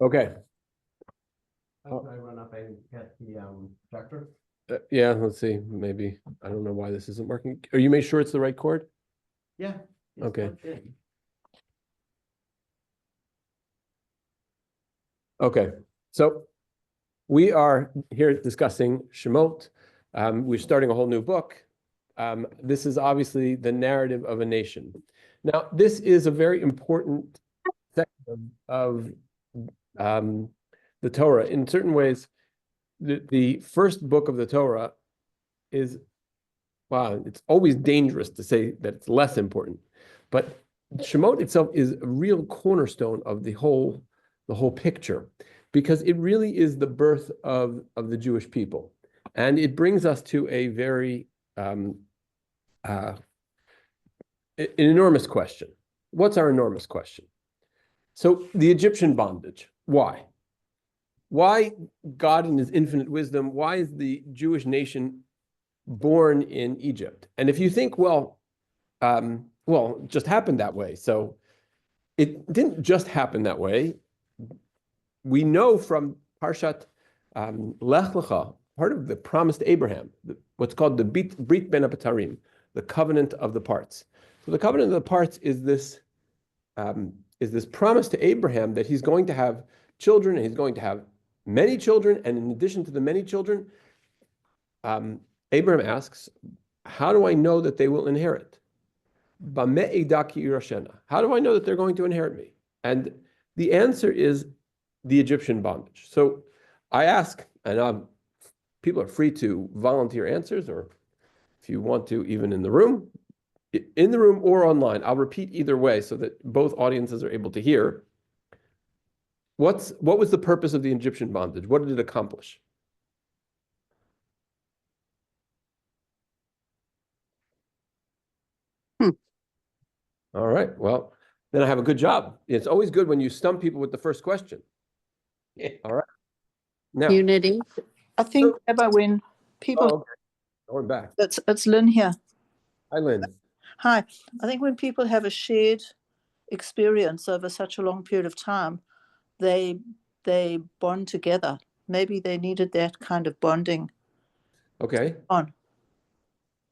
Okay. Can I run up and get the projector? Yeah, let's see. Maybe. I don't know why this isn't working. Are you made sure it's the right cord? Yeah. it's Okay. plugged in. Okay. So we are here discussing Shemot. We're starting a whole new book. This is obviously the narrative of a nation. Now, this is a very important section of the Torah. In certain ways, the first book of the Torah is, wow, it's always dangerous to say that it's less important. But Shemot itself is a real cornerstone of the whole picture, because it really is the birth of the Jewish people. And it brings us to a very an enormous question. What's our enormous question? So the Egyptian bondage. Why? Why God in his infinite wisdom, why is the Jewish nation born in Egypt? And if you think, well, it just happened that way. So it didn't just happen that way. We know from Parshat Lech Lecha, part of the promise to Abraham, what's called the Brit Ben Abatarim, the covenant of the parts. So the covenant of the parts is this promise to Abraham that he's going to have children, and he's going to have many children, and in addition to the many children, Abraham asks, how do I know that they will inherit? How do I know that they're going to inherit me? And the answer is the Egyptian bondage. So I ask, and people are free to volunteer answers, or if you want to, even in the room or online. I'll repeat either way so that both audiences are able to hear. What was the purpose of the Egyptian bondage? What did it accomplish? All right. Well, then I have a good job. It's always good when you stump people with the first question. All right. Now, Unity. I think, Rabbi, when people, okay. Going back. it's Lynn here. Hi, Lynn. Hi. I think when people have a shared experience over such a long period of time, they bond together. Maybe they needed that kind of bonding Okay. on.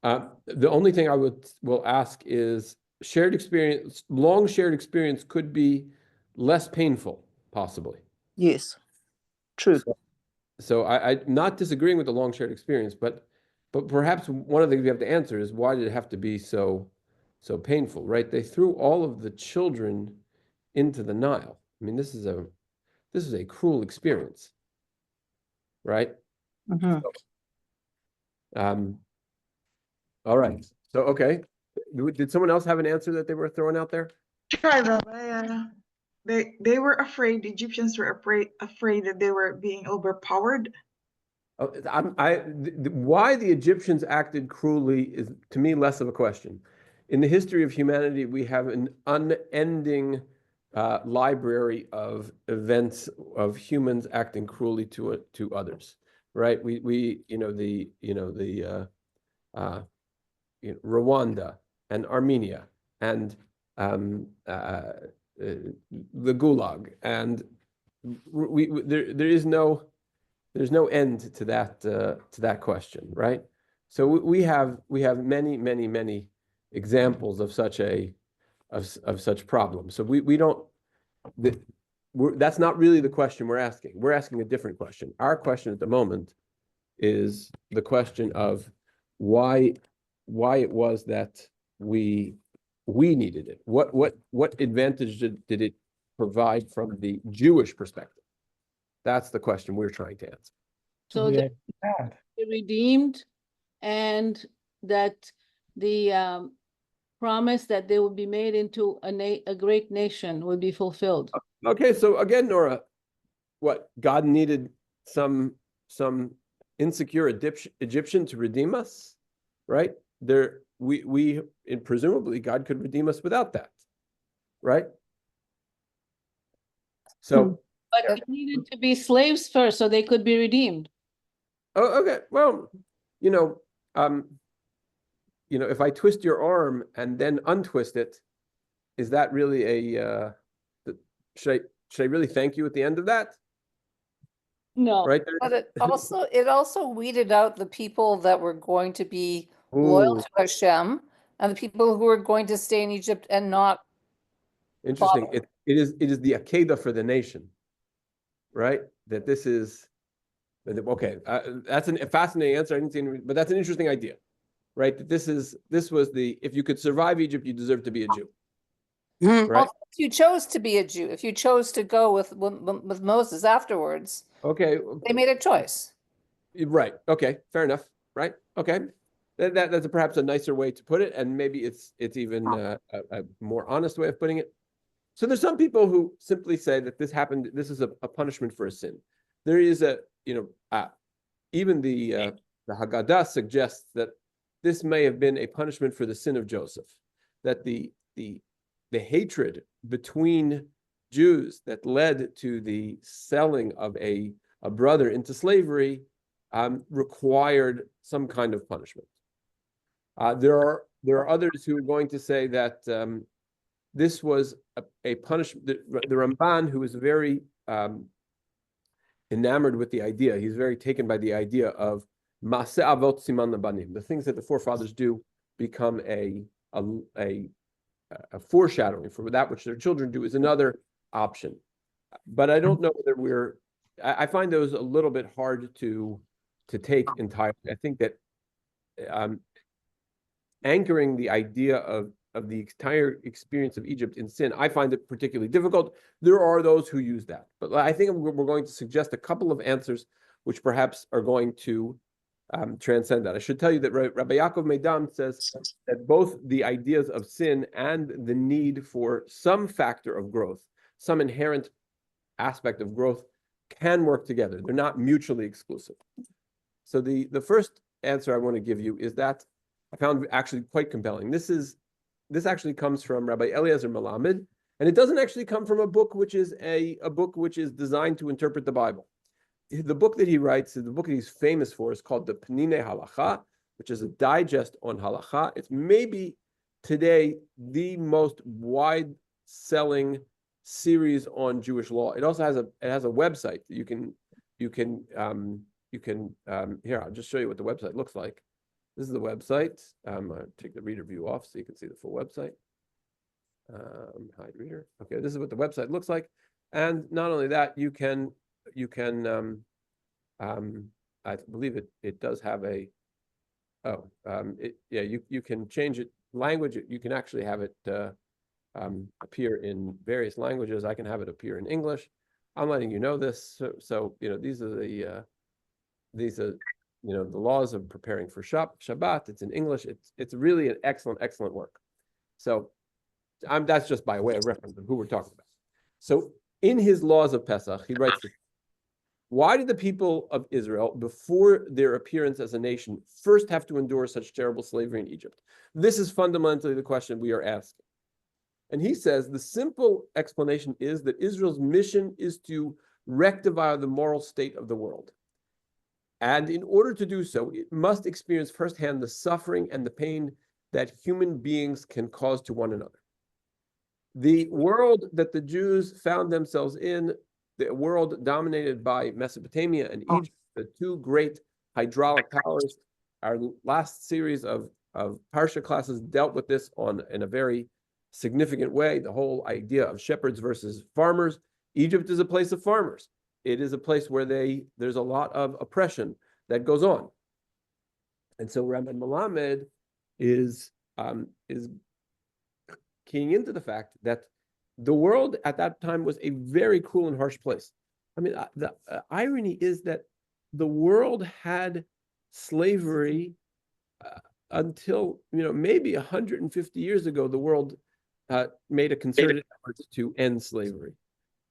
The only thing I will ask is shared experience, long shared experience could be less painful, possibly. Yes, true. So I'm not disagreeing with the long shared experience, but perhaps one of the things we have to answer is, why did it have to be so painful, right? They threw all of the children into the Nile. I mean, this is a cruel experience, right? Mm-hmm. All right. So, okay. Did someone else have an answer that they were throwing out there? Sure, Rabbi. They were afraid. The Egyptians were afraid that they were being overpowered. Why the Egyptians acted cruelly is, to me, less of a question. In the history of humanity, we have an unending library of events of humans acting cruelly to others, right? Rwanda and Armenia and the Gulag, and there's no end to that question, right? So we have many examples of such problems. So we don't. That's not really the question we're asking. We're asking a different question. Our question at the moment is the question of why it was that we needed it. What advantage did it provide from the Jewish perspective? That's the question we're trying to answer. So they redeemed, and that the promise that they would be made into a great nation would be fulfilled. Okay, so again, Nora, what, God needed some insecure Egyptian to redeem us, right? Presumably God could redeem us without that, right? So, but it needed to be slaves first so they could be redeemed. oh, okay. Well, if I twist your arm and then untwist it, is that really should should I really thank you at the end of that? No. Right But there? it also weeded out the people that were going to be loyal Ooh, to Hashem and the people who were going to stay in Egypt and not interesting. bother. It is the Akedah for the nation, right? That this is okay. That's a fascinating answer. I didn't see any, but that's an interesting idea, right? That this was the if you could survive Egypt, you deserve to be a Jew, right? Well, if you chose to be a Jew, if you chose to go with Moses afterwards, Okay, they made a choice. right. Okay, fair enough. Right. Okay, that's perhaps a nicer way to put it, and maybe it's even a more honest way of putting it. So there's some people who simply say that this happened. This is a punishment for a sin. There is even the Haggadah suggests that this may have been a punishment for the sin of Joseph, that the hatred between Jews that led to the selling of a brother into slavery required some kind of punishment. There are others who are going to say that this was a punishment. The Ramban, who is very enamored with the idea, he's very taken by the idea of Maaseh Avot Siman Labanim. The things that the forefathers do become a foreshadowing for that which their children do is another option. But I don't know whether I find those a little bit hard to take entirely. I think that anchoring the idea of the entire experience of Egypt in sin, I find it particularly difficult. There are those who use that, but I think we're going to suggest a couple of answers which perhaps are going to transcend that. I should tell you that Rabbi Yaakov Meidam says that both the ideas of sin and the need for some factor of growth, some inherent aspect of growth, can work together. They're not mutually exclusive. So the first answer I want to give you is that I found actually quite compelling. This actually comes from Rabbi Eliezer Melamed, and it doesn't actually come from a book which is a book which is designed to interpret the Bible. The book that he writes, the book that he's famous for, is called the Penine Halacha, which is a digest on halacha. It's maybe today the most wide-selling series on Jewish law. It also has a website that you can here, I'll just show you what the website looks like. This is the website. I'll take the reader view off so you can see the full website. Hide reader. Okay, this is what the website looks like. And not only that, you can I believe it does have a you can change it language. You can actually have it appear in various languages. I can have it appear in English. I'm letting you know this. So these are the the laws of preparing for Shabbat. It's in English. It's really an excellent work. So that's just by way of reference of who we're talking about. So in his laws of Pesach, he writes, why did the people of Israel, before their appearance as a nation, first have to endure such terrible slavery in Egypt? This is fundamentally the question we are asking. And he says the simple explanation is that Israel's mission is to rectify the moral state of the world. And in order to do so, it must experience firsthand the suffering and the pain that human beings can cause to one another. The world that the Jews found themselves in, the world dominated by Mesopotamia and Egypt, the two great hydraulic powers, our last series of Parsha classes dealt with this in a very significant way, the whole idea of shepherds versus farmers. Egypt is a place of farmers. It is a place where there's a lot of oppression that goes on. And so Rabbi Melamed is keying into the fact that the world at that time was a very cruel and harsh place. I mean, the irony is that the world had slavery until, maybe 150 years ago, the world made a concerted effort to end slavery.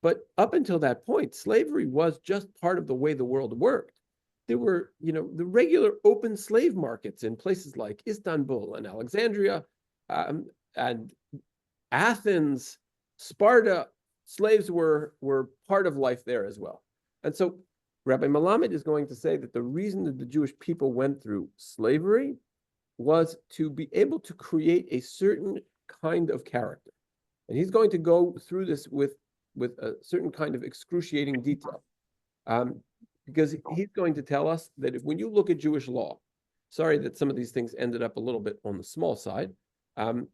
But up until that point, slavery was just part of the way the world worked. There were, the regular open slave markets in places like Istanbul and Alexandria and Athens, Sparta. Slaves were part of life there as well. And so Rabbi Melamed is going to say that the reason that the Jewish people went through slavery was to be able to create a certain kind of character. And he's going to go through this with with a certain kind of excruciating detail. Because he's going to tell us that when you look at Jewish law, sorry that some of these things ended up a little bit on the small side,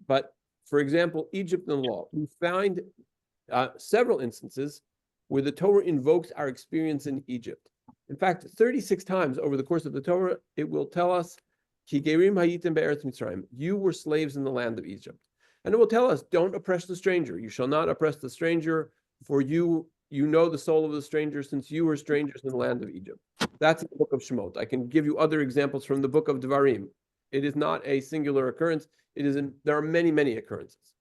but for example, Egyptian law, we find several instances where the Torah invokes our experience in Egypt. In fact, 36 times over the course of the Torah, it will tell us, Ki gerim hayitim be'eretz Mitzrayim, you were slaves in the land of Egypt. And it will tell us, don't oppress the stranger. You shall not oppress the stranger, for you know the soul of the stranger, since you were strangers in the land of Egypt. That's in the book of Shemot. I can give you other examples from the book of Devarim. It is not a singular occurrence. There are many, many occurrences.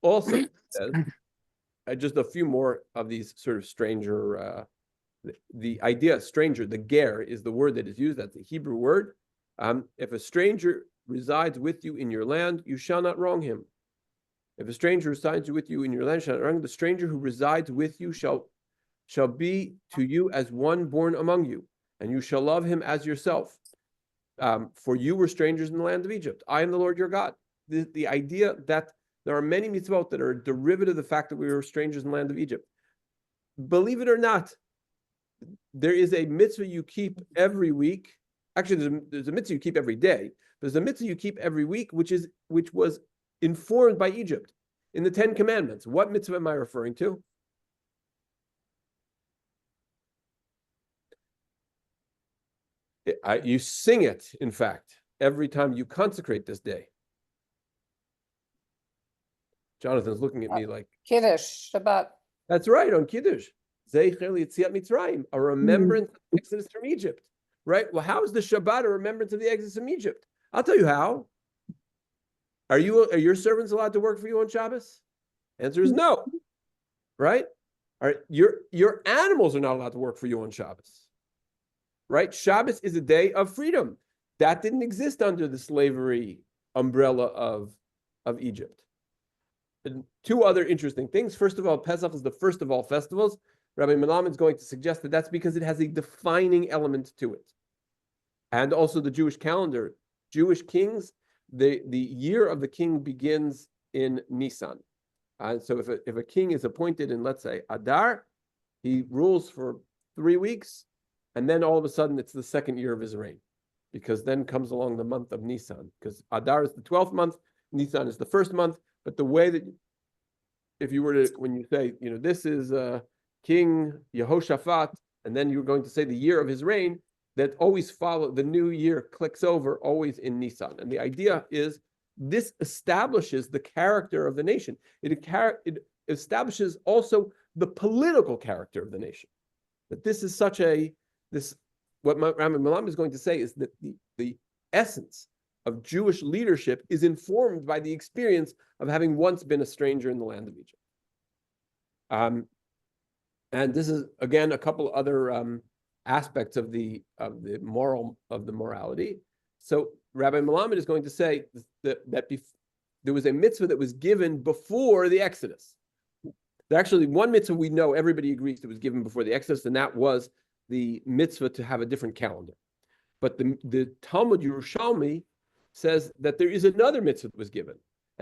Also, just a few more of these sort of stranger, the idea of stranger, the ger is the word that is used. That's a Hebrew word. If a stranger resides with you in your land, you shall not wrong him. If a stranger resides with you in your land, shall not wrong. The stranger who resides with you shall be to you as one born among you, and you shall love him as yourself. For you were strangers in the land of Egypt. I am the Lord your God. The idea that there are many mitzvot that are a derivative of the fact that we were strangers in the land of Egypt. Believe it or not, there is a mitzvah you keep every week. Actually, there's a mitzvah you keep every day. There's a mitzvah you keep every week, which was informed by Egypt in the 10 Commandments. What mitzvah am I referring to? You sing it, in fact, every time you consecrate this day. Jonathan's looking at me like, Kiddush, Shabbat. that's right, on Kiddush. Zecher Yetziat Mitzrayim, a remembrance of the exodus from Egypt. Right? Well, how is the Shabbat a remembrance of the exodus from Egypt? I'll tell you how. Are your servants allowed to work for you on Shabbos? Answer is no. Right? All right. Your animals are not allowed to work for you on Shabbos. Right? Shabbos is a day of freedom. That didn't exist under the slavery umbrella of Egypt. And two other interesting things. First of all, Pesach is the first of all festivals. Rabbi Melamed is going to suggest that that's because it has a defining element to it. And also the Jewish calendar. Jewish kings, the year of the king begins in Nisan. And so if a king is appointed in, let's say, Adar, he rules for 3 weeks, and then all of a sudden it's the second year of his reign, because then comes along the month of Nisan, because Adar is the 12th month, Nisan is the first month. But the way that, if you were to, when you say, this is King Yehoshaphat, and then you're going to say the year of his reign, that always follow, the new year clicks over always in Nisan. And the idea is this establishes the character of the nation. It establishes also the political character of the nation. That this is what Rabbi Melamed is going to say is that the essence of Jewish leadership is informed by the experience of having once been a stranger in the land of Egypt. And this is, again, a couple other aspects of the morality. So Rabbi Melamed is going to say that there was a mitzvah that was given before the Exodus. There's actually one mitzvah we know everybody agrees that was given before the Exodus, and that was the mitzvah to have a different calendar. But the Talmud Yerushalmi says that there is another mitzvah that was given.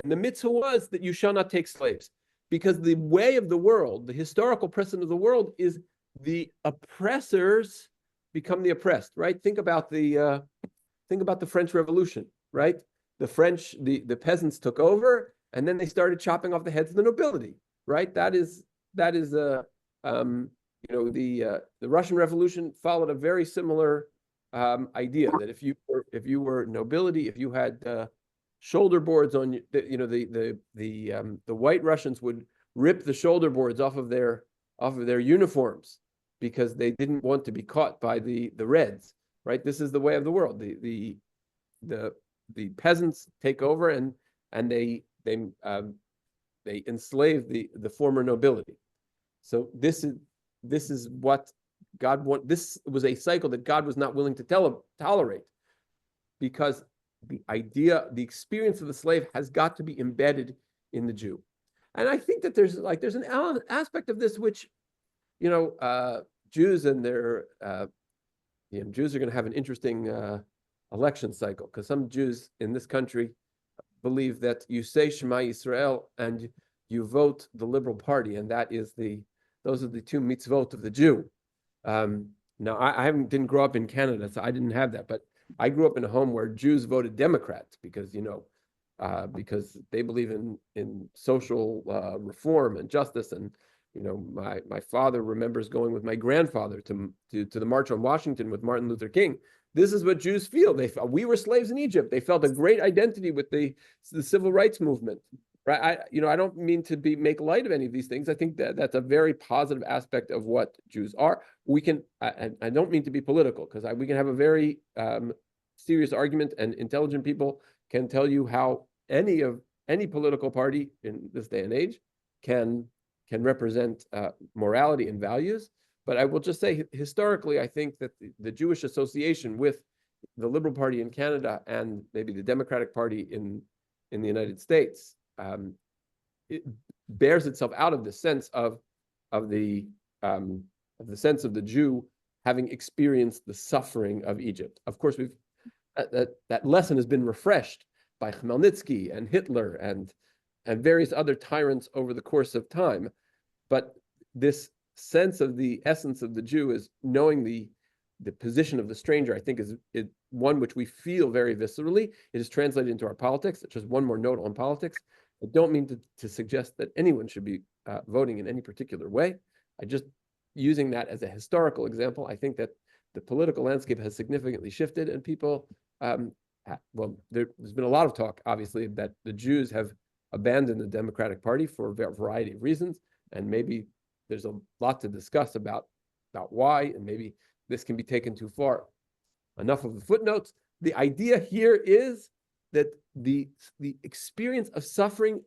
And the mitzvah was that you shall not take slaves. Because the way of the world, the historical precedent of the world is the oppressors become the oppressed, right? Think about the French Revolution, right? The peasants took over, and then they started chopping off the heads of the nobility, right? The Russian Revolution followed a very similar idea that if you were nobility, if you had shoulder boards on you, the White Russians would rip the shoulder boards off of their uniforms because they didn't want to be caught by the Reds, right? This is the way of the world. The peasants take over and they enslave the former nobility. So this is what God want. This was a cycle that God was not willing to tolerate, because the experience of the slave has got to be embedded in the Jew. And I think that there's an aspect of this which, Jews and their Jews are going to have an interesting election cycle, because some Jews in this country believe that you say Shema Yisrael and you vote the Liberal Party, and those are the two mitzvot of the Jew. Now, I didn't grow up in Canada, so I didn't have that, but I grew up in a home where Jews voted Democrat because they believe in social reform and justice. And my father remembers going with my grandfather to the March on Washington with Martin Luther King. This is what Jews feel. They felt we were slaves in Egypt. They felt a great identity with the civil rights movement. Right. I don't mean to make light of any of these things. I think that that's a very positive aspect of what Jews are. I don't mean to be political, because we can have a very serious argument, and intelligent people can tell you how any political party in this day and age can represent morality and values. But I will just say, historically, I think that the Jewish association with the Liberal Party in Canada and maybe the Democratic Party in the United States, it bears itself out of the sense of the sense of the Jew having experienced the suffering of Egypt. Of course, that lesson has been refreshed by Khmelnytsky and Hitler and various other tyrants over the course of time. But this sense of the essence of the Jew is knowing the position of the stranger, I think, is one which we feel very viscerally. It is translated into our politics. Just one more note on politics. I don't mean to suggest that anyone should be voting in any particular way. I just using that as a historical example. I think that the political landscape has significantly shifted, and people, there's been a lot of talk, obviously, that the Jews have abandoned the Democratic Party for a variety of reasons, and maybe there's a lot to discuss about why, and maybe this can be taken too far. Enough of the footnotes. The idea here is that the experience of suffering,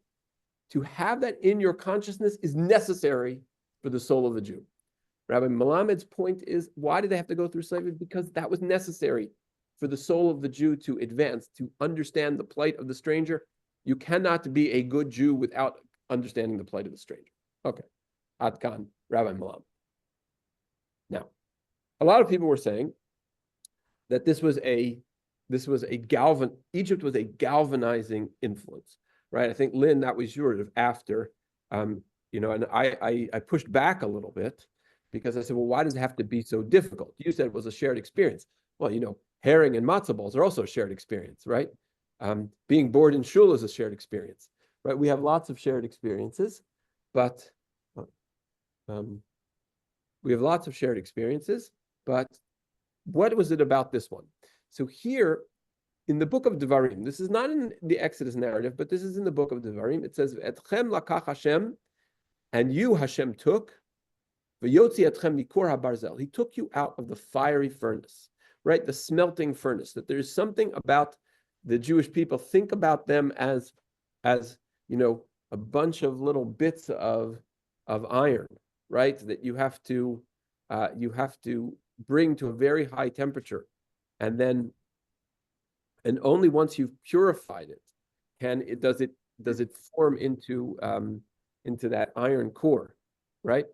to have that in your consciousness, is necessary for the soul of the Jew. Rabbi Melamed's point is, why did they have to go through slavery? Because that was necessary for the soul of the Jew to advance, to understand the plight of the stranger. You cannot be a good Jew without understanding the plight of the stranger. Okay, Ad Kan, Rabbi Melamed. Now, a lot of people were saying that Egypt was a galvanizing influence, right? I think, Lynn, that was yours after, and I pushed back a little bit, because I said, well, why does it have to be so difficult? You said it was a shared experience. Well, herring and matzo balls are also a shared experience, right? Being bored in shul is a shared experience, right? We have lots of shared experiences, but what was it about this one? So here, in the book of Devarim, this is not in the Exodus narrative, but this is in the book of Devarim. It says, "Etchem lakach Hashem," and you, Hashem, took, "V'yotzi etchem mikor habarzel." He took you out of the fiery furnace, right? The smelting furnace. That there's something about the Jewish people. Think about them as a bunch of little bits of iron, right? That you have to bring to a very high temperature, and only once you've purified it does it form into that iron core, right?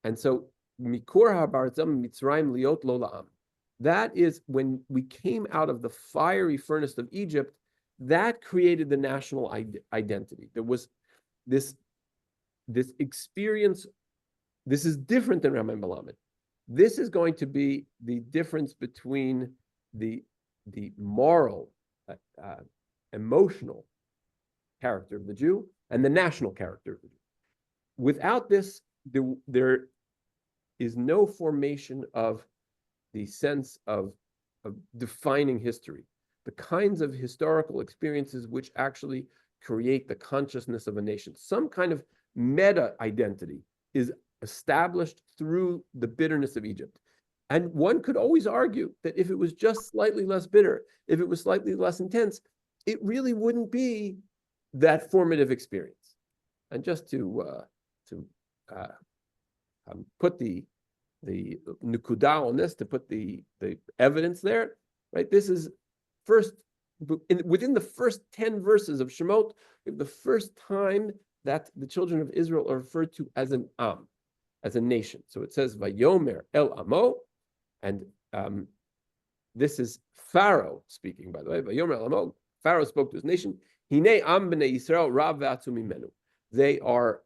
And so mikor habarzam mitzrayim liot lo la'am. That is when we came out of the fiery furnace of Egypt. That created the national identity. There was this experience. This is different than Rabbi Melamed. This is going to be the difference between the moral, emotional character of the Jew and the national character of the Jew. Without this, there is no formation of the sense of defining history, the kinds of historical experiences which actually create the consciousness of a nation. Some kind of meta identity is established through the bitterness of Egypt. And one could always argue that if it was just slightly less bitter, if it was slightly less intense, it really wouldn't be that formative experience. And just to put the nukuda on this, to put the evidence there, right? This is within the first 10 verses of Shemot, the first time that the children of Israel are referred to as an Am, as a nation. So it says, Vayomer el Amo, and this is Pharaoh speaking, by the way. Vayomer el Amo, Pharaoh spoke to his nation. Hine Am b'nei Yisrael rav v'atzum mimenu. they are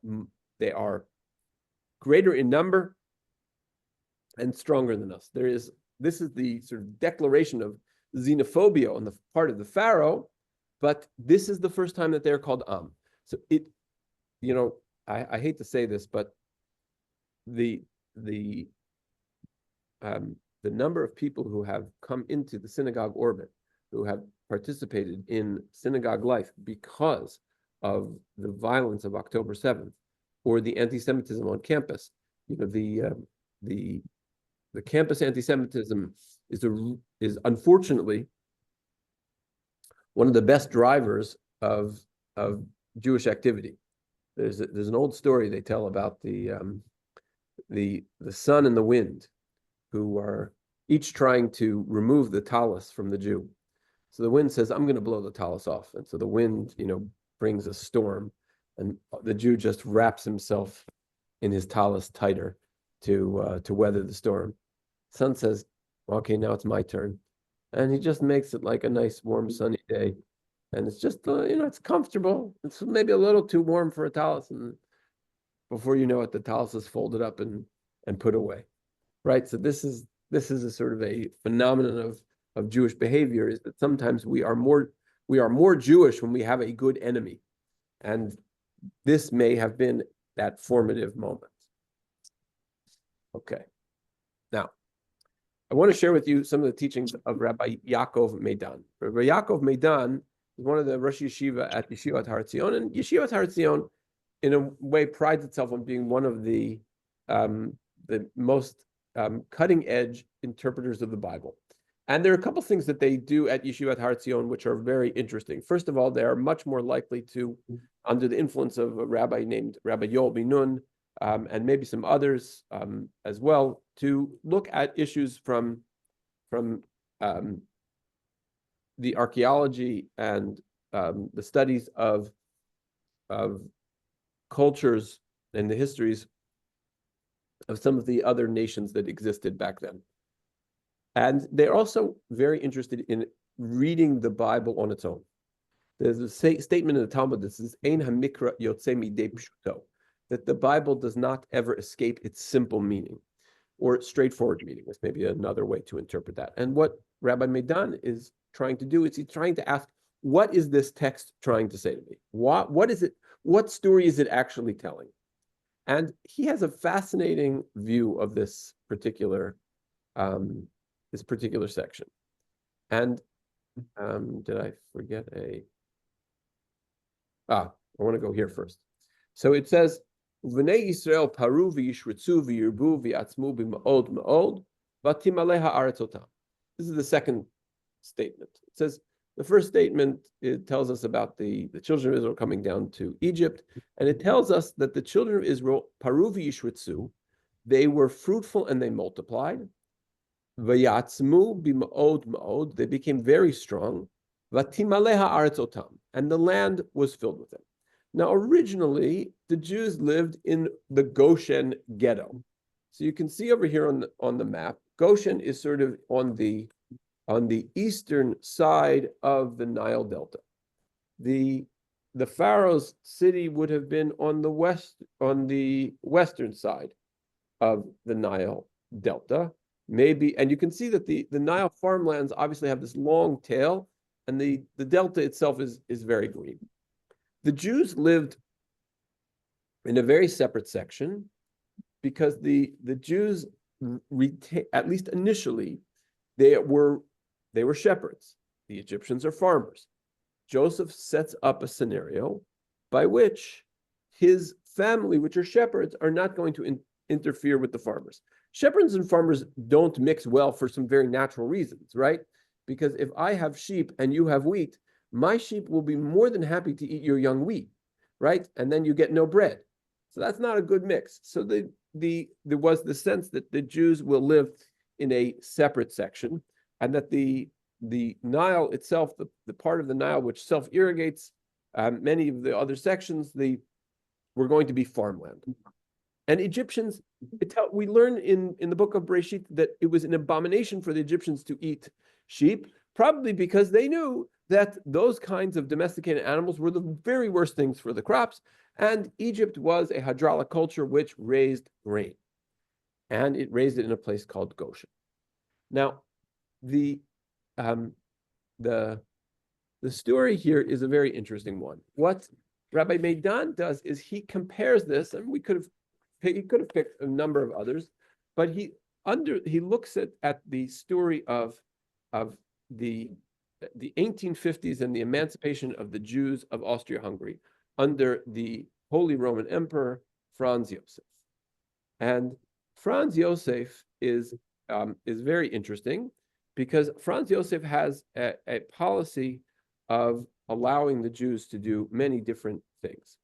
greater in number and stronger than us. This is the sort of declaration of xenophobia on the part of the Pharaoh, but this is the first time that they're called Am. So I hate to say this, but the number of people who have come into the synagogue orbit, who have participated in synagogue life because of the violence of October 7th or the anti-Semitism on campus. The campus anti-Semitism is unfortunately one of the best drivers of Jewish activity. There's an old story they tell about the sun and the wind, who are each trying to remove the talus from the Jew. So the wind says, "I'm going to blow the talus off," and so the wind, brings a storm, and the Jew just wraps himself in his talus tighter to weather the storm. Sun says, "Okay, now it's my turn," and he just makes it like a nice, warm, sunny day, and it's just it's comfortable. It's maybe a little too warm for a talus, and before you know it, the talus is folded up and put away. Right. So this is a sort of a phenomenon of Jewish behavior, is that sometimes we are more Jewish when we have a good enemy. And this may have been that formative moment. Okay. Now, I want to share with you some of the teachings of Rabbi Yaakov Meidan. Rabbi Yaakov Meidan is one of the Rosh Yeshiva at Yeshivat Har Tzion, and Yeshivat Har Tzion, in a way, prides itself on being one of the most cutting edge interpreters of the Bible. And there are a couple things that they do at Yeshivat Har Tzion which are very interesting. First of all, they are much more likely to, under the influence of a rabbi named Rabbi Yoel Ben-Nun, and maybe some others as well, to look at issues from the archaeology and the studies of cultures and the histories of some of the other nations that existed back then. And they're also very interested in reading the Bible on its own. There's a statement in the Talmud that says, Ein hamikra yotzei midei pshuto, that the Bible does not ever escape its simple meaning, or straightforward meaning. That's maybe another way to interpret that. And what Rabbi Meidan is trying to do is he's trying to ask, what is this text trying to say to me? What is it? What story is it actually telling? And he has a fascinating view of this particular section. And did I forget I want to go here first. So it says, V'nei Yisrael paru v'yishritzu v'yirbu v'yatzmu b'ma'od ma'od v'timaleha aretzotam. This is the second statement. It says, the first statement, it tells us about the children of Israel coming down to Egypt, and it tells us that the children of Israel, paru v'yishritzu, they were fruitful and they multiplied. V'yatzmu b'ma'od ma'od, they became very strong. V'timaleha aretzotam, and the land was filled with them. Now, originally, the Jews lived in the Goshen ghetto. So you can see over here on the map, Goshen is sort of on the eastern side of the Nile Delta. The Pharaoh's city would have been on the western side of the Nile Delta, maybe. And you can see that the Nile farmlands obviously have this long tail, and the delta itself is very green. The Jews lived in a very separate section because the Jews, at least initially, they were shepherds. The Egyptians are farmers. Joseph sets up a scenario by which his family, which are shepherds, are not going to interfere with the farmers. Shepherds and farmers don't mix well for some very natural reasons, right? Because if I have sheep and you have wheat, my sheep will be more than happy to eat your young wheat, right? And then you get no bread. So that's not a good mix. So there was the sense that the Jews will live in a separate section, and that the Nile itself, the part of the Nile which self-irrigates many of the other sections, were going to be farmland. And Egyptians, we learn in the book of Bereshit that it was an abomination for the Egyptians to eat sheep, probably because they knew that those kinds of domesticated animals were the very worst things for the crops. And Egypt was a hydraulic culture which raised grain, and it raised it in a place called Goshen. Now, the story here is a very interesting one. What Rabbi Meidan does is he compares this, and he could have picked a number of others, but he looks at the story of the 1850s and the emancipation of the Jews of Austria-Hungary under the Holy Roman Emperor Franz Joseph. And Franz Joseph is very interesting because Franz Joseph has a policy of allowing the Jews to do many different things.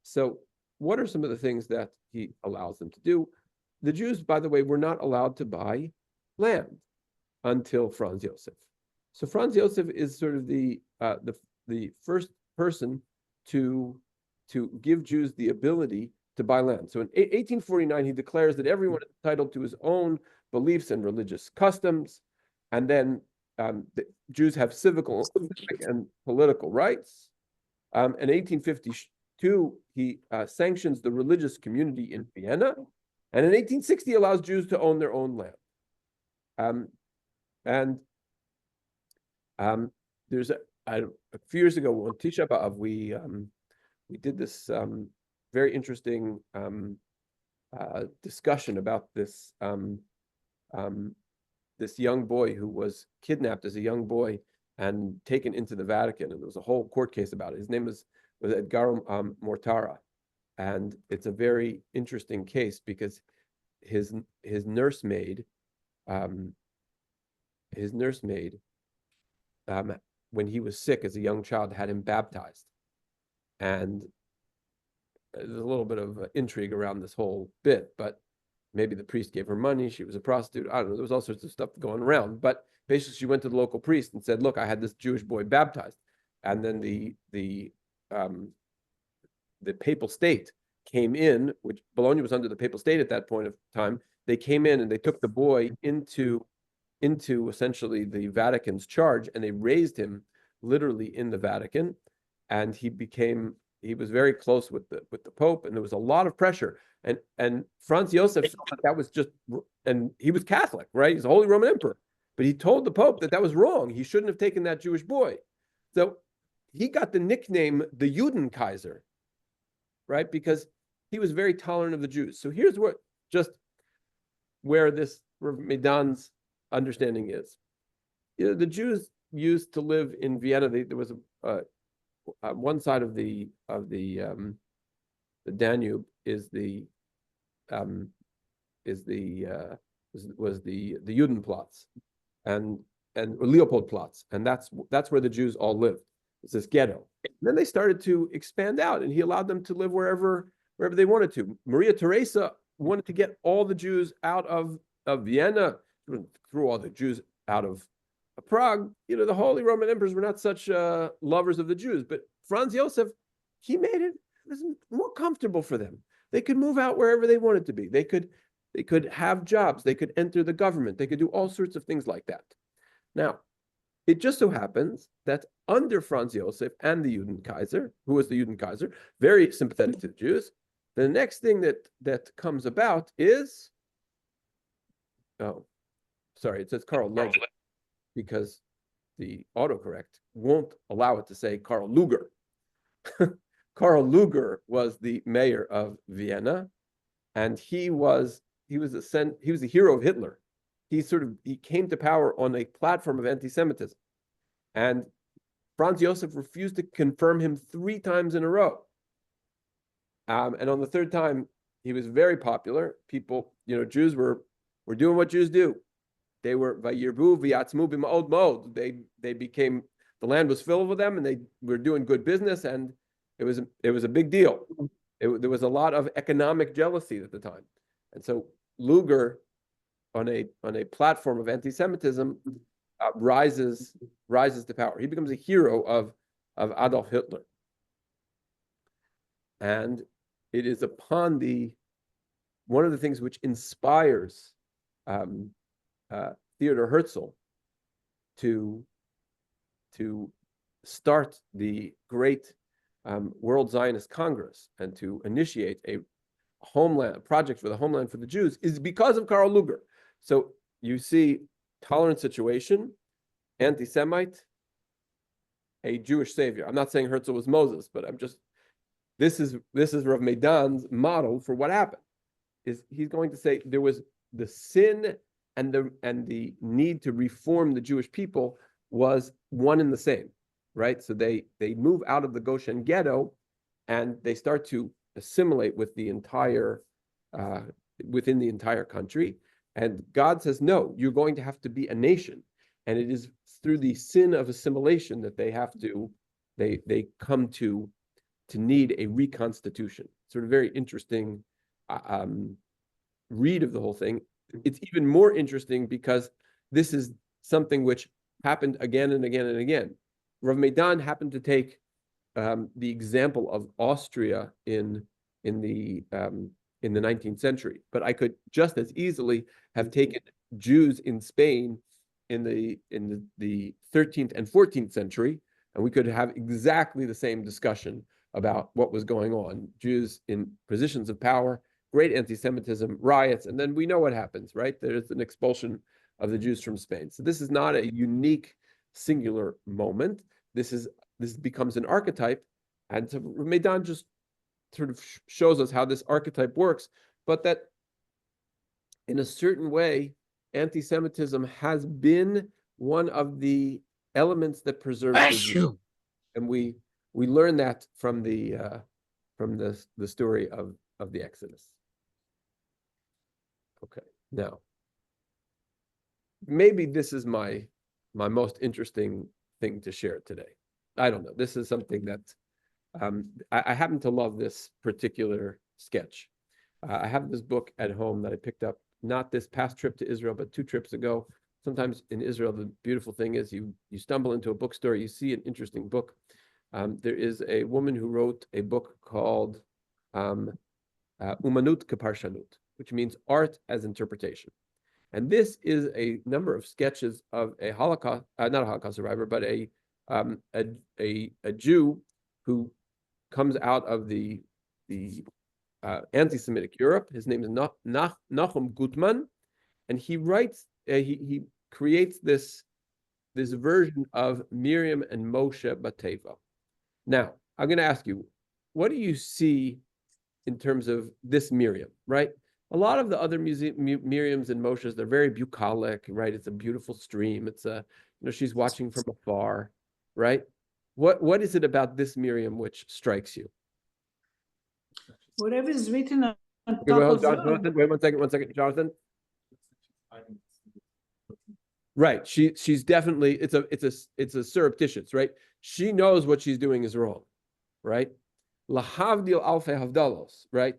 So what are some of the things that he allows them to do? The Jews, by the way, were not allowed to buy land until Franz Joseph. So Franz Joseph is sort of the first person to give Jews the ability to buy land. So in 1849, he declares that everyone is entitled to his own beliefs and religious customs, and then the Jews have civic and political rights. In 1852, he sanctions the religious community in Vienna, and in 1860 allows Jews to own their own land. There's a few years ago on Tisha B'Av, we did this very interesting discussion about this this young boy who was kidnapped as a young boy and taken into the Vatican, and there was a whole court case about it. His name was Edgar Mortara, and it's a very interesting case because his nursemaid, when he was sick as a young child, had him baptized, and there's a little bit of intrigue around this whole bit, but maybe the priest gave her money. She was a prostitute. I don't know. There was all sorts of stuff going around. But basically, she went to the local priest and said, "Look, I had this Jewish boy baptized." And then the papal state came in, which Bologna was under the papal state at that point of time. They came in and they took the boy into essentially the Vatican's charge, and they raised him literally in the Vatican, and he was very close with the Pope, and there was a lot of pressure. And Franz Joseph thought that was just, and he was Catholic, right? He's a Holy Roman Emperor, but he told the Pope that was wrong. He shouldn't have taken that Jewish boy. So he got the nickname the Judenkaiser, right? Because he was very tolerant of the Jews. So here's where this Meidan's understanding is. You know, the Jews used to live in Vienna. There was one side of the Danube was the Judenplatz and Leopoldplatz, and that's where the Jews all lived. It's this ghetto. And then they started to expand out, and he allowed them to live wherever they wanted to. Maria Theresa wanted to get all the Jews out of Vienna, threw all the Jews out of Prague. You know, the Holy Roman Emperors were not such lovers of the Jews, but Franz Joseph, he made it more comfortable for them. They could move out wherever they wanted to be. They could have jobs. They could enter the government. They could do all sorts of things like that. Now, it just so happens that under Franz Joseph and the Judenkaiser, who was the Judenkaiser, very sympathetic to the Jews, the next thing that comes about is, it says Karl Legend, because the autocorrect won't allow it to say Karl Lueger. Karl Lueger was the mayor of Vienna, and he was a hero of Hitler. He came to power on a platform of anti-Semitism, and Franz Joseph refused to confirm him 3 times in a row. And on the 3rd time, he was very popular. People, Jews were doing what Jews do. They were vayirbu v'yatzmu b'ma'od ma'od. They became, the land was filled with them, and they were doing good business, and it was a big deal. There was a lot of economic jealousy at the time, and so Lueger, on a platform of anti-Semitism, rises to power. He becomes a hero of Adolf Hitler, and it is upon one of the things which inspires Theodor Herzl to start the great World Zionist Congress and to initiate a project for the homeland for the Jews is because of Karl Lueger. So you see tolerant situation, anti-Semite, a Jewish savior. I'm not saying Herzl was Moses, but this is Rav Meidan's model for what happened. He's going to say there was the sin and the need to reform the Jewish people was one and the same, right? So they move out of the Goshen ghetto and they start to assimilate with the entire within the entire country. And God says, no, you're going to have to be a nation. And it is through the sin of assimilation that they come to need a reconstitution. Sort of very interesting read of the whole thing. It's even more interesting because this is something which happened again and again and again. Rav Meidan happened to take the example of Austria in the 19th century, but I could just as easily have taken Jews in Spain in the 13th and 14th century, and we could have exactly the same discussion about what was going on. Jews in positions of power, great anti-Semitism, riots, and then we know what happens, right? There's an expulsion of the Jews from Spain. So this is not a unique, singular moment. This becomes an archetype, and so Meidan just sort of shows us how this archetype works, but that in a certain way, anti-Semitism has been one of the elements that preserves the Jews. And we learn that from the story of the Exodus. Okay, now maybe this is my most interesting thing to share today. I don't know. This is something that I happen to love this particular sketch. I have this book at home that I picked up not this past trip to Israel, but 2 trips ago. Sometimes in Israel, the beautiful thing is you stumble into a bookstore, you see an interesting book. There is a woman who wrote a book called Umanut Keparshanut, which means art as interpretation. And this is a number of sketches of a Holocaust, not a Holocaust survivor, but a Jew who comes out of the anti-Semitic Europe. His name is Nachum Gutman, and he writes. He creates this version of Miriam and Moshe Bateva. Now, I'm going to ask you, what do you see in terms of this Miriam? Right, a lot of the other Miriams and Moshes, they're very bucolic. Right, it's a beautiful stream. It's she's watching from afar. Right, what is it about this Miriam which strikes you? Whatever is written on Okay, top wait, of Jonathan, wait 1 second, Jonathan. Right, she's definitely it's a surreptitious, right? She knows what she's doing is wrong, right? Lahavdil alfei havdalos, right?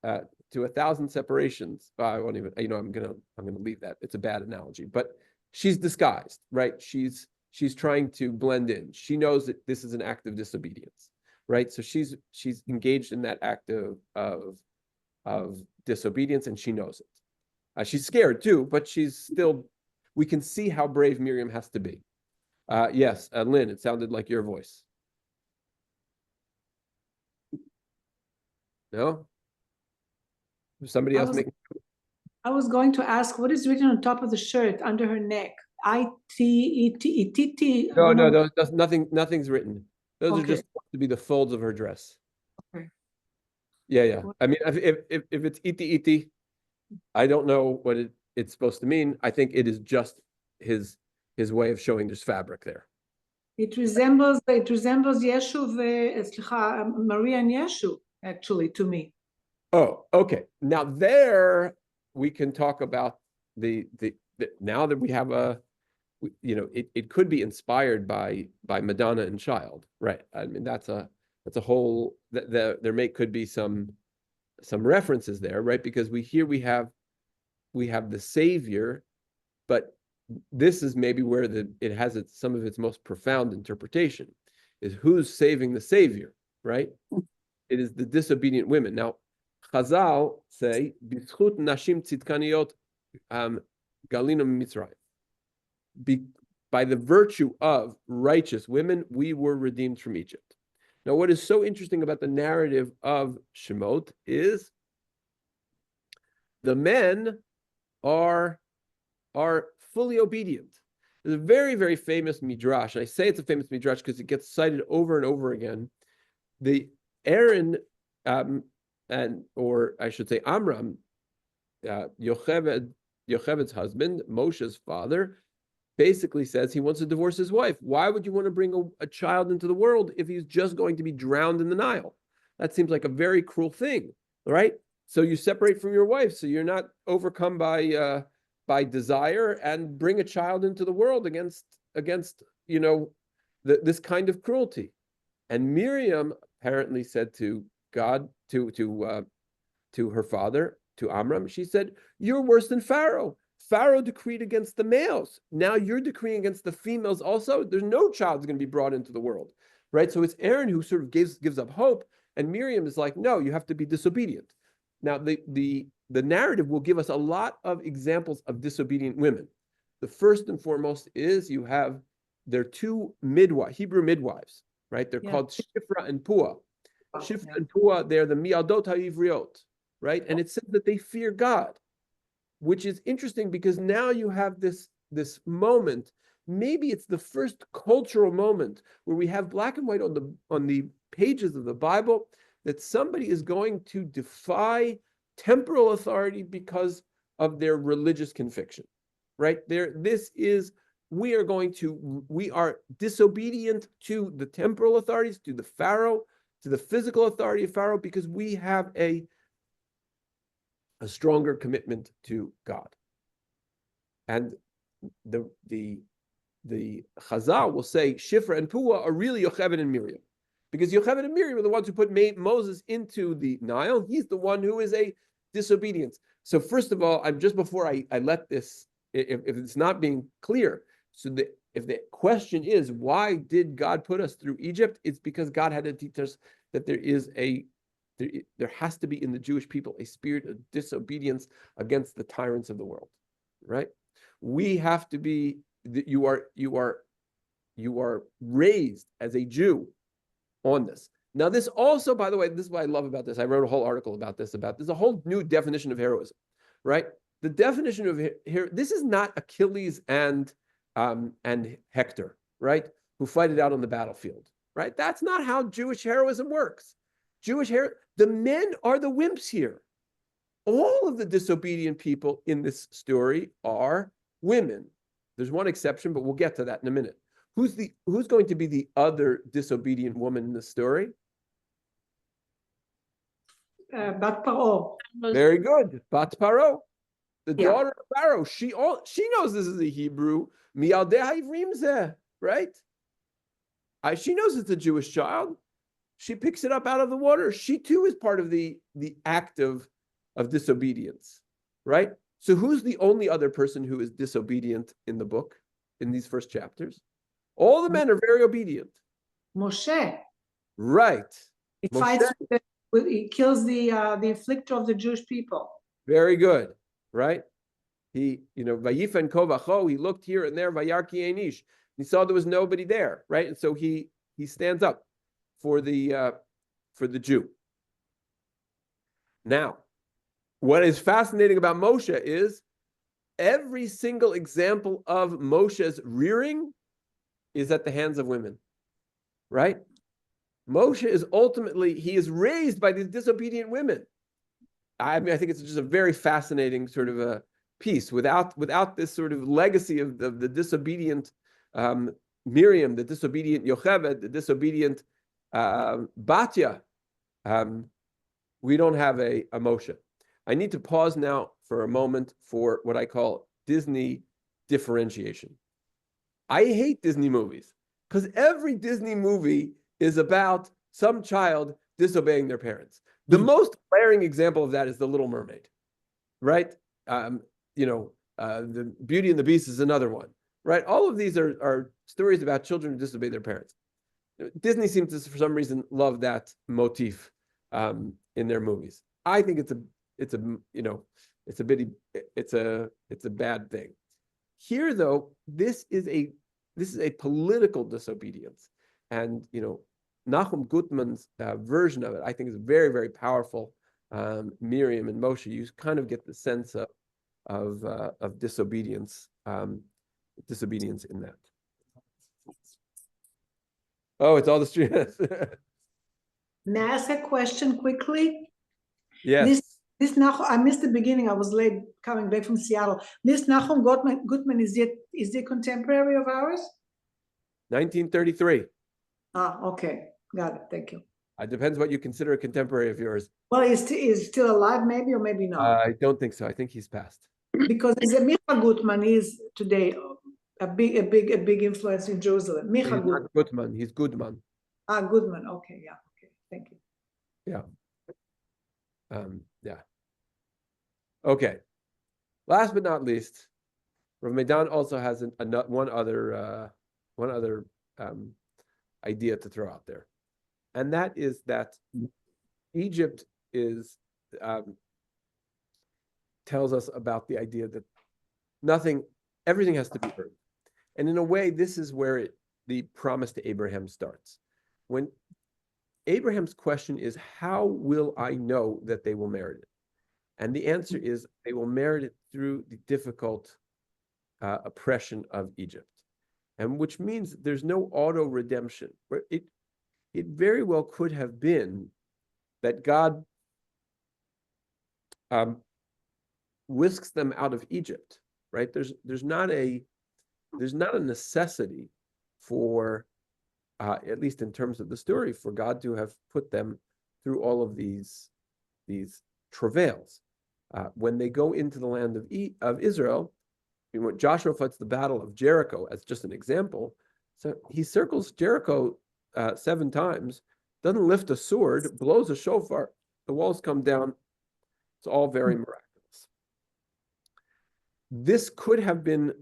To 1,000 separations. I won't even. I'm gonna leave that. It's a bad analogy, but she's disguised, right? She's trying to blend in. She knows that this is an act of disobedience, right? So she's engaged in that act of disobedience, and she knows it. She's scared too, but she's still. We can see how brave Miriam has to be. Yes, Lynn, it sounded like your voice. No? Somebody else making? I was going to ask, what is written on top of the shirt under her neck? I-T-E-T-T. No, that's nothing's written. Those are Okay. just to be the folds of her dress. Okay. Yeah. I mean, if it's iti, I don't know what it's supposed to mean. I think it is just his way of showing there's fabric there. It resembles Yeshu Maria and Yeshu, actually, to me. Oh, okay. Now there we can talk about the now that we have it could be inspired by Madonna and Child, right? I mean, that's a whole there could be some references there, right? Because we have the Savior, but this is maybe where it has some of its most profound interpretation, is who's saving the Savior, right? It is the disobedient women. Now, Chazal say, "B'zchut nashim tzidkaniyot galinu mitzrayim." By the virtue of righteous women, we were redeemed from Egypt. Now, what is so interesting about the narrative of Shemot is the men are fully obedient. There's a very, very famous midrash. I say it's a famous midrash because it gets cited over and over again. The Aaron, or I should say Amram, Yocheved's husband, Moshe's father, basically says he wants to divorce his wife. Why would you want to bring a child into the world if he's just going to be drowned in the Nile? That seems like a very cruel thing, right? So you separate from your wife, so you're not overcome by desire, and bring a child into the world against this kind of cruelty. And Miriam apparently said to God, to her father, to Amram, she said, "You're worse than Pharaoh. Pharaoh decreed against the males. Now you're decreeing against the females also. There's no child's going to be brought into the world," right? So it's Aaron who sort of gives up hope, and Miriam is like, "No, you have to be disobedient." Now the narrative will give us a lot of examples of disobedient women. The first and foremost is you have their two Hebrew midwives, right? They're called Shifra and Pua. Shifra and Pua, they're the Mialdot HaIvriot, right? And it says that they fear God, which is interesting because now you have this moment. Maybe it's the first cultural moment where we have black and white on the pages of the Bible that somebody is going to defy temporal authority because of their religious conviction, right? We are disobedient to the temporal authorities, to the Pharaoh, to the physical authority of Pharaoh, because we have a stronger commitment to God. And the Chazal will say Shifra and Pua are really Yocheved and Miriam, because Yocheved and Miriam are the ones who put Moses into the Nile. He's the one who is a disobedience. So first of all, I'm just before I let this, if it's not being clear, so if the question is why did God put us through Egypt, it's because God had to teach us that there has to be in the Jewish people a spirit of disobedience against the tyrants of the world, right? We have to be. You are raised as a Jew on this. Now, this also, by the way, this is what I love about this. I wrote a whole article about this. There's a whole new definition of heroism, right? The definition of this is not Achilles and Hector, right, who fight it out on the battlefield, right? That's not how Jewish heroism works. The men are the wimps here. All of the disobedient people in this story are women. There's one exception, but we'll get to that in a minute. Who's going to be the other disobedient woman in the story? Bat Paro. Very good. Bat Paro, the Yeah. daughter of Pharaoh. She knows this is a Hebrew. Mialdeh Ha'ivrim zeh, right? She knows it's a Jewish child. She picks it up out of the water. She too is part of the act of disobedience, right? So who's the only other person who is disobedient in the book, in these first chapters? All the men are very obedient. Moshe. Right. He Moshe. fights he kills the inflictor of the Jewish people. Very good, right? He, Vayifen Kovacho, he looked here and there, Vayarki Einish. He saw there was nobody there, right? And so he stands up for the Jew. Now, what is fascinating about Moshe is every single example of Moshe's rearing is at the hands of women, right? Moshe is he is raised by these disobedient women. I mean, I think it's just a very fascinating sort of a piece. Without this sort of legacy of the disobedient Miriam, the disobedient Yocheved, the disobedient Batya, we don't have a Moshe. I need to pause now for a moment for what I call Disney differentiation. I hate Disney movies because every Disney movie is about some child disobeying their parents. The most glaring example of that is The Little Mermaid, right? The Beauty and the Beast is another one, right? All of these are stories about children who disobey their parents. Disney seems to, for some reason, love that motif in their movies. I think it's a bad thing. Here, though, this is a political disobedience, and Nachum Gutman's version of it, I think, is very, very powerful. Miriam and Moshe, you kind of get the sense of disobedience, disobedience in that. Oh, it's all the street. May I ask a question quickly? Yes. This Nachum, I missed the beginning. I was late coming back from Seattle. This Nachum Gutman is the contemporary of ours? 1933. Ah, okay, got it. Thank you. It depends what you consider a contemporary of yours. Well, is still alive, maybe or maybe not? I don't think so. I think he's passed. Because Micha Gutman is today a big influence in Jerusalem. He's Micha Gutman. not Gutman. He's Goodman. Ah, Goodman. Okay, yeah. Okay, thank you. Yeah. Yeah. Okay. Last but not least, Rav Meidan also has one other idea to throw out there, and that is that Egypt is tells us about the idea that everything has to be earned, and in a way, this is where the promise to Abraham starts. When Abraham's question is, how will I know that they will merit it? And the answer is, they will merit it through the difficult oppression of Egypt. And which means that there's no auto redemption. It very well could have been that God whisks them out of Egypt, right? There's not a necessity for at least in terms of the story, for God to have put them through all of these travails. When they go into the land of Israel, when Joshua fights the battle of Jericho, as just an example, so he circles Jericho 7 times, doesn't lift a sword, blows a shofar, the walls come down. It's all very miraculous. This could have been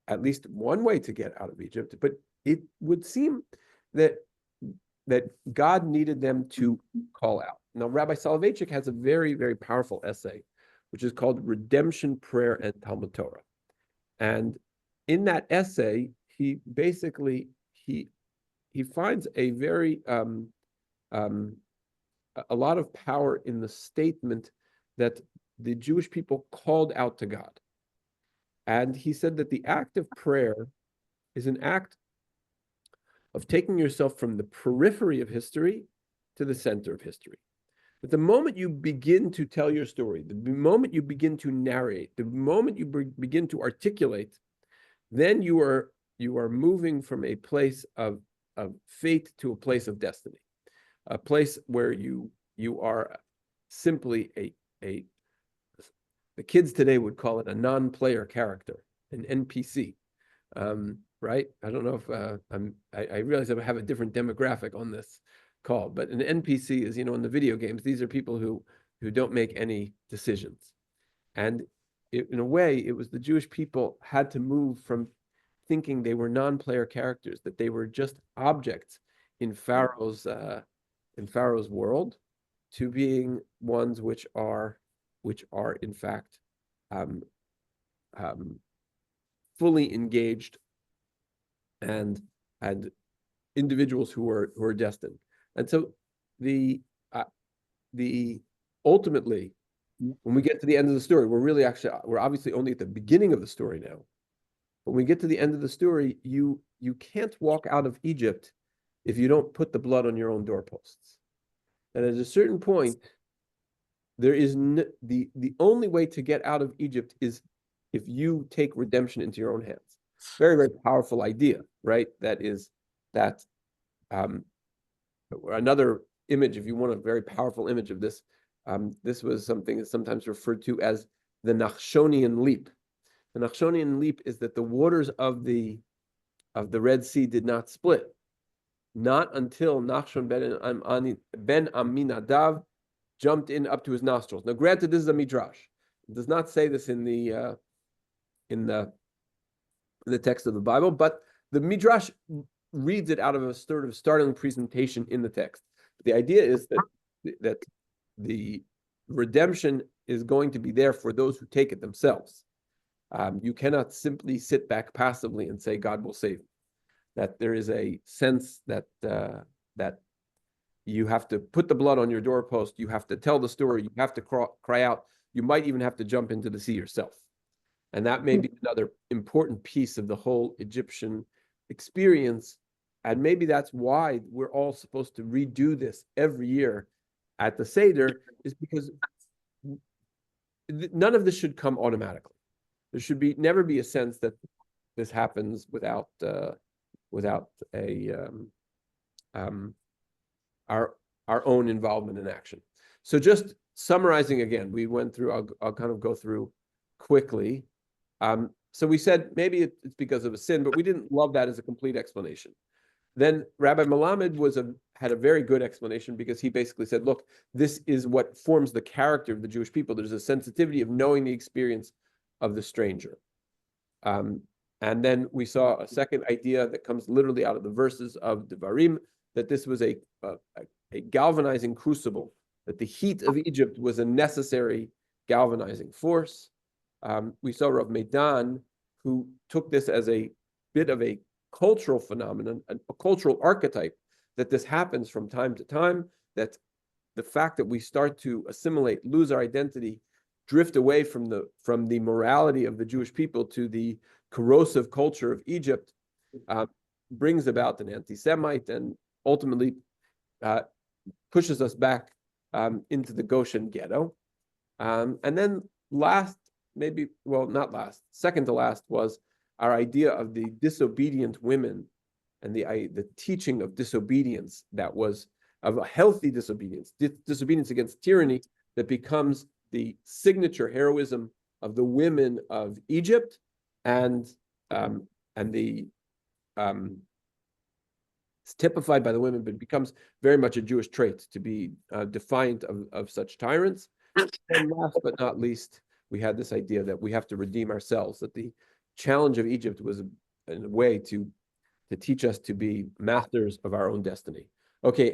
at least one way to get out of Egypt, but it would seem that God needed them to call out. Now, Rabbi Soloveitchik has a very, very powerful essay, which is called Redemption, Prayer, and Talmud Torah. And in that essay, he basically, he finds a very, a lot of power in the statement that the Jewish people called out to God. And he said that the act of prayer is an act of taking yourself from the periphery of history to the center of history. But the moment you begin to tell your story, the moment you begin to narrate, the moment you begin to articulate, then you are moving from a place of fate to a place of destiny, a place where you are simply the kids today would call it a non-player character, an NPC. Right? I don't know if I realize I have a different demographic on this call, but an NPC is, in the video games, these are people who don't make any decisions. And in a way, it was the Jewish people had to move from thinking they were non-player characters, that they were just objects in Pharaoh's world, to being ones which are in fact fully engaged and individuals who are destined. And so the ultimately, when we get to the end of the story, we're obviously only at the beginning of the story now. When we get to the end of the story, you can't walk out of Egypt if you don't put the blood on your own doorposts. And at a certain point, there is the only way to get out of Egypt is if you take redemption into your own hands. Very, very powerful idea, right? Another image, if you want a very powerful image of this, this was something that's sometimes referred to as the Nachshonian leap. The Nachshonian leap is that the waters of the Red Sea did not split, not until Nachshon ben Aminadav jumped in up to his nostrils. Now, granted, this is a midrash. It does not say this in the text of the Bible, but the midrash reads it out of a sort of startling presentation in the text. The idea is that the redemption is going to be there for those who take it themselves. You cannot simply sit back passively and say God will save you. That there is a sense that that you have to put the blood on your doorpost, you have to tell the story, you have to cry out, you might even have to jump into the sea yourself. And that may be another important piece of the whole Egyptian experience. And maybe that's why we're all supposed to redo this every year at the Seder, is because none of this should come automatically. There should never be a sense that this happens without our own involvement in action. So just summarizing again, we went through, I'll kind of go through quickly. So we said maybe it's because of a sin, but we didn't love that as a complete explanation. Then Rabbi Melamed had a very good explanation, because he basically said, look, this is what forms the character of the Jewish people. There's a sensitivity of knowing the experience of the stranger. And then we saw a second idea that comes literally out of the verses of Devarim, that this was a galvanizing crucible, that the heat of Egypt was a necessary galvanizing force. We saw Rav Meidan, who took this as a bit of a cultural phenomenon, a cultural archetype, that this happens from time to time, that the fact that we start to assimilate, lose our identity, drift away from the morality of the Jewish people to the corrosive culture of Egypt, brings about an anti-Semite and ultimately pushes us back into the Goshen ghetto. And then second to last was our idea of the disobedient women and the teaching of disobedience, that was of a healthy disobedience, disobedience against tyranny, that becomes the signature heroism of the women of Egypt, and it's typified by the women, but it becomes very much a Jewish trait to be defiant of such tyrants. And last but not least, we had this idea that we have to redeem ourselves, that the challenge of Egypt was in a way to teach us to be masters of our own destiny. Okay.